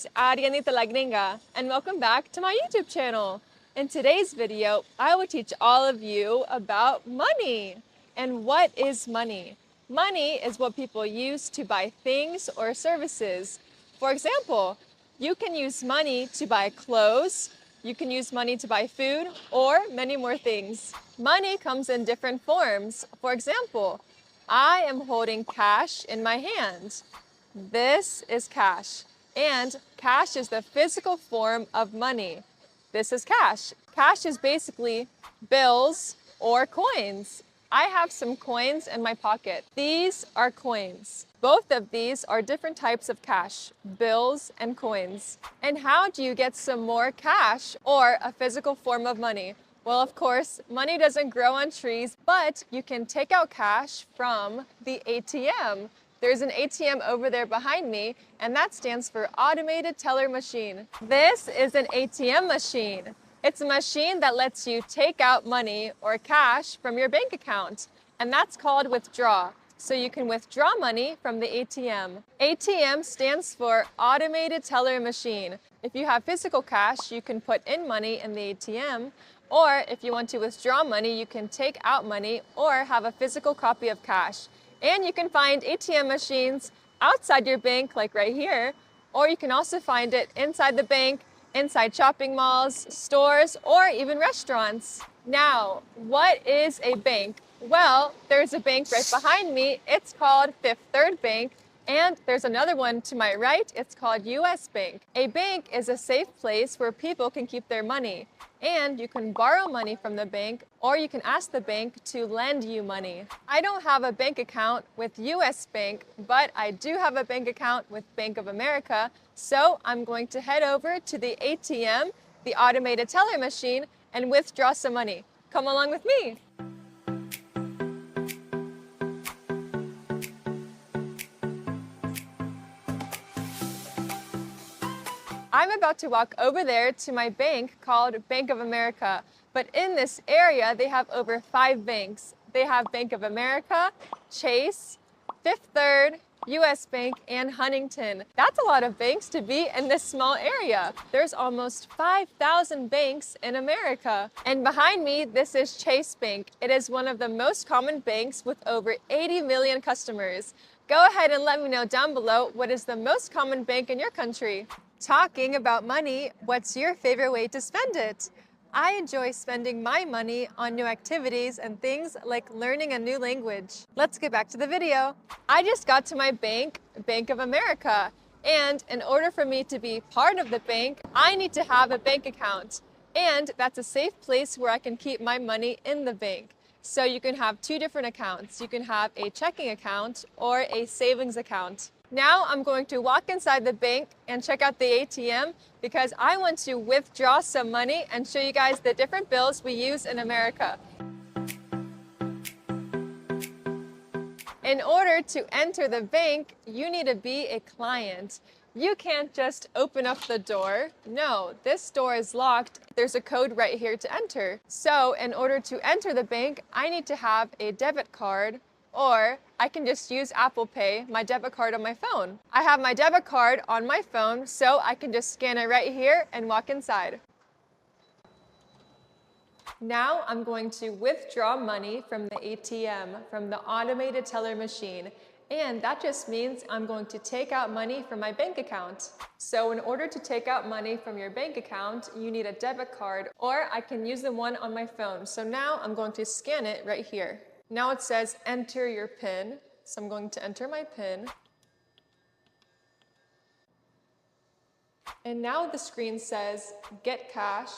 it's Arianita La Gringa, and welcome back to my YouTube channel. In today's video, I will teach all of you about money. And what is money? Money is what people use to buy things or services. For example, you can use money to buy clothes, you can use money to buy food, or many more things. Money comes in different forms. For example, I am holding cash in my hand. This is cash. And cash is the physical form of money. This is cash. Cash is basically bills or coins. I have some coins in my pocket. These are coins. Both of these are different types of cash, bills and coins. And how do you get some more cash or a physical form of money? Well, of course, money doesn't grow on trees, but you can take out cash from the ATM. There's an ATM over there behind me, and that stands for Automated Teller Machine. This is an ATM machine. It's a machine that lets you take out money or cash from your bank account, and that's called withdraw. So you can withdraw money from the ATM. ATM stands for Automated Teller Machine. If you have physical cash, you can put in money in the ATM, or if you want to withdraw money, you can take out money or have a physical copy of cash. And you can find ATM machines outside your bank, like right here, or you can also find it inside the bank, inside shopping malls, stores, or even restaurants. Now, what is a bank? Well, there's a bank right behind me. It's called Fifth Third Bank, and there's another one to my right. It's called US Bank. A bank is a safe place where people can keep their money, and you can borrow money from the bank, or you can ask the bank to lend you money. I don't have a bank account with US Bank, but I do have a bank account with Bank of America, so I'm going to head over to the ATM, the Automated Teller Machine, and withdraw some money. Come along with me. I'm about to walk over there to my bank called Bank of America. But in this area, they have over 5 banks. They have Bank of America, Chase, Fifth Third, US Bank, and Huntington. That's a lot of banks to be in this small area. There's almost 5,000 banks in America. And behind me, this is Chase Bank. It is one of the most common banks with over 80 million customers. Go ahead and let me know down below what is the most common bank in your country. Talking about money, what's your favorite way to spend it? I enjoy spending my money on new activities and things like learning a new language. Let's get back to the video. I just got to my bank, Bank of America, and in order for me to be part of the bank, I need to have a bank account. And that's a safe place where I can keep my money in the bank. So you can have 2 different accounts. You can have a checking account or a savings account. Now I'm going to walk inside the bank and check out the ATM because I want to withdraw some money and show you guys the different bills we use in America. In order to enter the bank, you need to be a client. You can't just open up the door. No, this door is locked. There's a code right here to enter. So in order to enter the bank, I need to have a debit card, or I can just use Apple Pay, my debit card on my phone. I have my debit card on my phone, so I can just scan it right here and walk inside. Now I'm going to withdraw money from the ATM, from the Automated Teller Machine. And that just means I'm going to take out money from my bank account. So in order to take out money from your bank account, you need a debit card, or I can use the one on my phone. So now I'm going to scan it right here. Now it says enter your PIN. So I'm going to enter my PIN. And now the screen says get cash,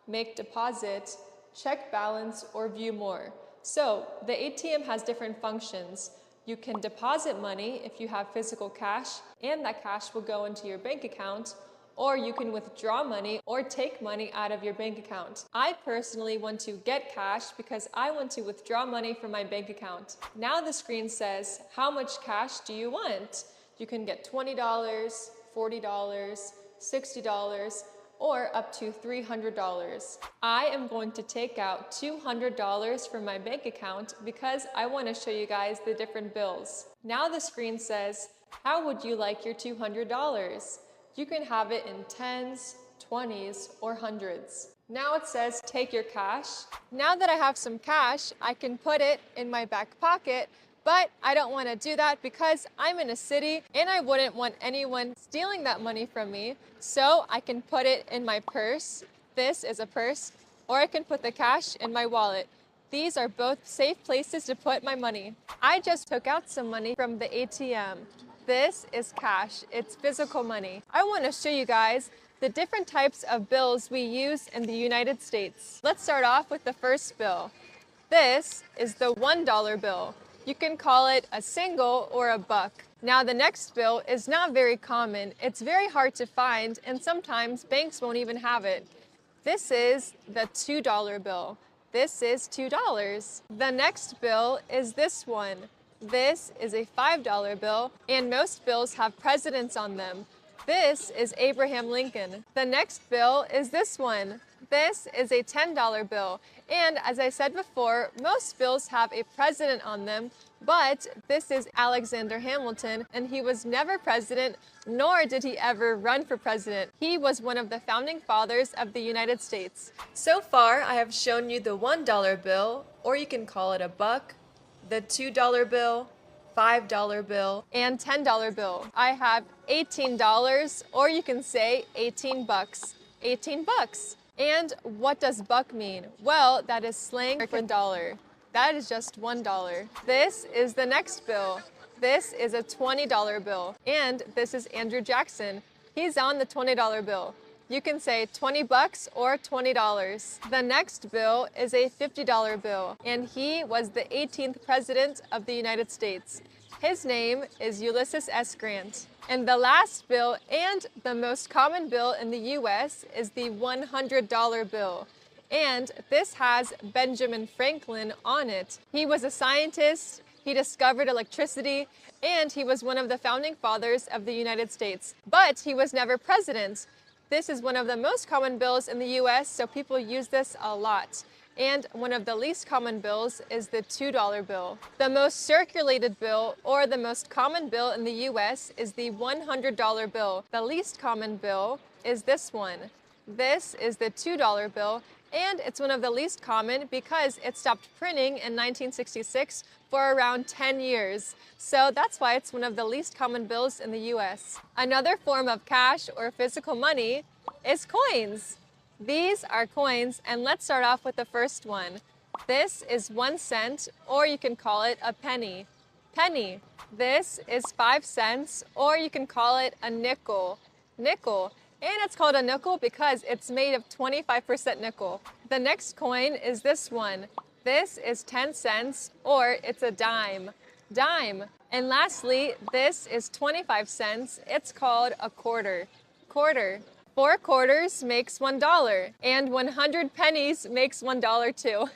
make deposit, check balance, or view more. So the ATM has different functions. You can deposit money if you have physical cash, and that cash will go into your bank account, or you can withdraw money or take money out of your bank account. I personally want to get cash because I want to withdraw money from my bank account. Now the screen says, how much cash do you want? You can get $20, $40, $60, or up to $300. I am going to take out $200 from my bank account because I want to show you guys the different bills. Now the screen says, how would you like your $200? You can have it in tens, 20s, or hundreds. Now it says take your cash. Now that I have some cash, I can put it in my back pocket, but I don't want to do that because I'm in a city and I wouldn't want anyone stealing that money from me. So I can put it in my purse. This is a purse. Or I can put the cash in my wallet. These are both safe places to put my money. I just took out some money from the ATM. This is cash. It's physical money. I want to show you guys the different types of bills we use in the United States. Let's start off with the first bill. This is the $1 bill. You can call it a single or a buck. Now the next bill is not very common. It's very hard to find and sometimes banks won't even have it. This is the $2 bill. This is $2. The next bill is this one. This is a $5 bill and most bills have presidents on them. This is Abraham Lincoln. The next bill is this one. This is a $10 bill. And as I said before, most bills have a president on them, but this is Alexander Hamilton, and he was never president, nor did he ever run for president. He was one of the founding fathers of the United States. So far, I have shown you the $1 bill, or you can call it a buck, the $2 bill, $5 bill, and $10 bill. I have $18, or you can say 18 bucks. 18 bucks. And what does buck mean? Well, that is slang for dollar. That is just $1. This is the next bill. This is a $20 bill. And this is Andrew Jackson. He's on the $20 bill. You can say 20 bucks or $20. The next bill is a $50 bill, and he was the 18th president of the United States. His name is Ulysses S. Grant. And the last bill and the most common bill in the US is the $100 bill. And this has Benjamin Franklin on it. He was a scientist, he discovered electricity, and he was one of the founding fathers of the United States. But he was never president. This is one of the most common bills in the US, so people use this a lot. And one of the least common bills is the $2 bill. The most circulated bill, or the most common bill in the US, is the $100 bill. The least common bill is this one. This is the $2 bill, and it's one of the least common because it stopped printing in 1966 for around 10 years. So that's why it's one of the least common bills in the US. Another form of cash or physical money is coins. These are coins, and let's start off with the first one. This is 1 cent, or you can call it a penny. Penny. This is 5 cents, or you can call it a nickel. Nickel. And it's called a nickel because it's made of 25% nickel. The next coin is this one. This is 10 cents, or it's a dime. Dime. And lastly, this is 25 cents. It's called a quarter. Quarter. 4 quarters makes $1, and 100 pennies makes $1 too.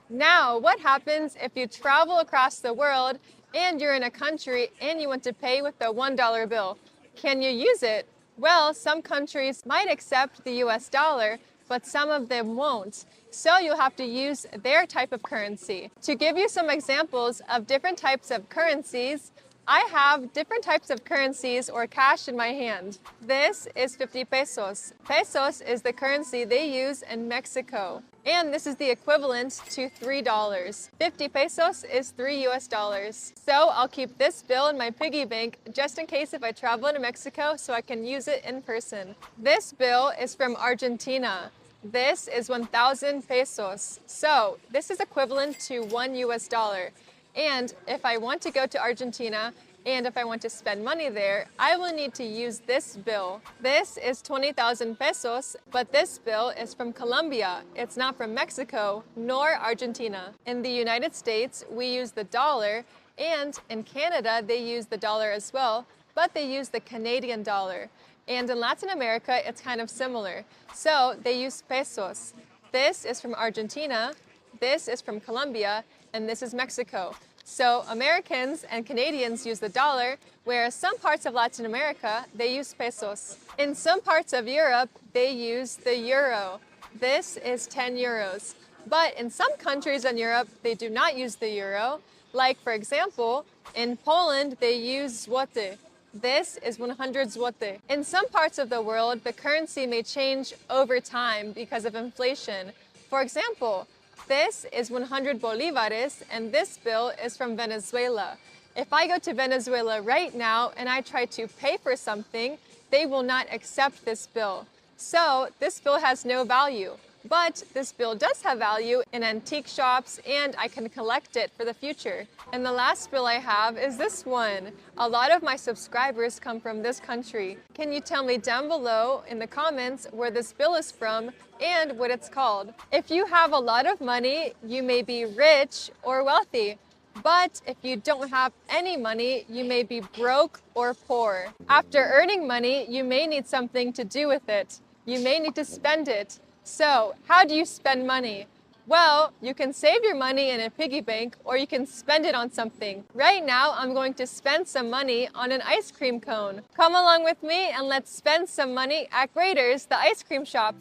Now, what happens if you travel across the world and you're in a country and you want to pay with the $1 bill? Can you use it? Well, some countries might accept the US dollar, but some of them won't. So you'll have to use their type of currency. To give you some examples of different types of currencies, I have different types of currencies or cash in my hand. This is 50 pesos. Pesos is the currency they use in Mexico. And this is the equivalent to $3. 50 pesos is 3 US dollars. So I'll keep this bill in my piggy bank just in case if I travel to Mexico so I can use it in person. This bill is from Argentina. This is 1,000 pesos. So this is equivalent to 1 US dollar. And if I want to go to Argentina and if I want to spend money there, I will need to use this bill. This is 20,000 pesos, but this bill is from Colombia. It's not from Mexico nor Argentina. In the United States, we use the dollar, and in Canada, they use the dollar as well, but they use the Canadian dollar. And in Latin America, it's kind of similar. So they use pesos. This is from Argentina, this is from Colombia, and this is Mexico. So Americans and Canadians use the dollar, whereas some parts of Latin America, they use pesos. In some parts of Europe, they use the euro. This is 10 euros. But in some countries in Europe, they do not use the euro. Like, for example, in Poland, they use złoty. This is 100 zloty. In some parts of the world, the currency may change over time because of inflation. For example, this is 100 bolivares, and this bill is from Venezuela. If I go to Venezuela right now and I try to pay for something, they will not accept this bill. So this bill has no value. But this bill does have value in antique shops, and I can collect it for the future. And the last bill I have is this one. A lot of my subscribers come from this country. Can you tell me down below in the comments where this bill is from and what it's called? If you have a lot of money, you may be rich or wealthy. But if you don't have any money, you may be broke or poor. After earning money, you may need something to do with it. You may need to spend it. So, how do you spend money? Well, you can save your money in a piggy bank, or you can spend it on something. Right now, I'm going to spend some money on an ice cream cone. Come along with me and let's spend some money at Grader's, the ice cream shop.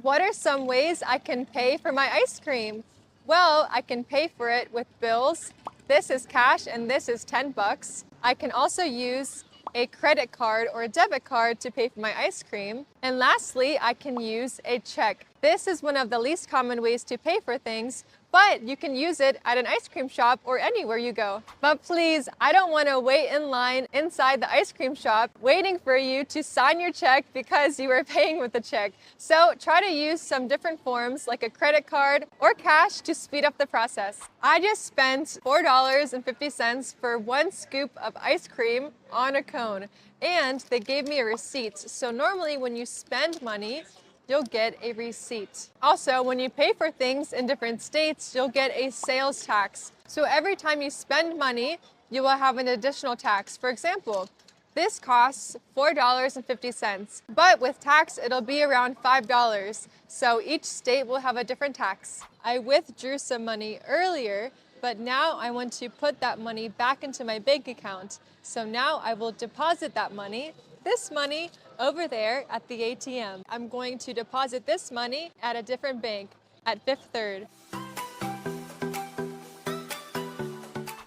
What are some ways I can pay for my ice cream? Well, I can pay for it with bills. This is cash and this is 10 bucks. I can also use a credit card or a debit card to pay for my ice cream. And lastly, I can use a check. This is one of the least common ways to pay for things, but you can use it at an ice cream shop or anywhere you go. But please, I don't want to wait in line inside the ice cream shop waiting for you to sign your check because you are paying with a check. So try to use some different forms like a credit card or cash to speed up the process. I just spent $4.50 for one scoop of ice cream on a cone, and they gave me a receipt. So normally when you spend money, you'll get a receipt. Also, when you pay for things in different states, you'll get a sales tax. So every time you spend money, you will have an additional tax. For example, this costs $4.50, but with tax, it'll be around $5. So each state will have a different tax. I withdrew some money earlier, but now I want to put that money back into my bank account. So now I will deposit that money, this money, over there at the ATM. I'm going to deposit this money at a different bank, at Fifth Third.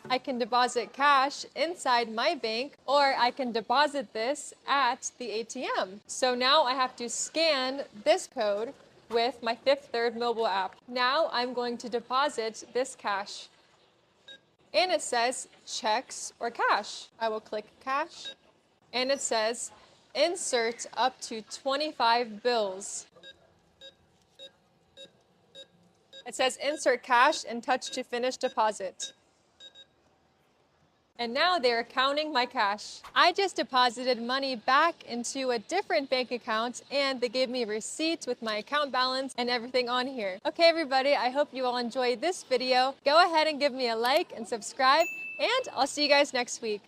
I can deposit cash inside my bank, or I can deposit this at the ATM. So now I have to scan this code with my Fifth Third mobile app. Now I'm going to deposit this cash. And it says checks or cash. I will click cash, and it says insert up to 25 bills. It says insert cash and touch to finish deposit. And now they're counting my cash. I just deposited money back into a different bank account, and they gave me a receipt with my account balance and everything on here. Okay, everybody, I hope you all enjoyed this video. Go ahead and give me a like and subscribe, and I'll see you guys next week.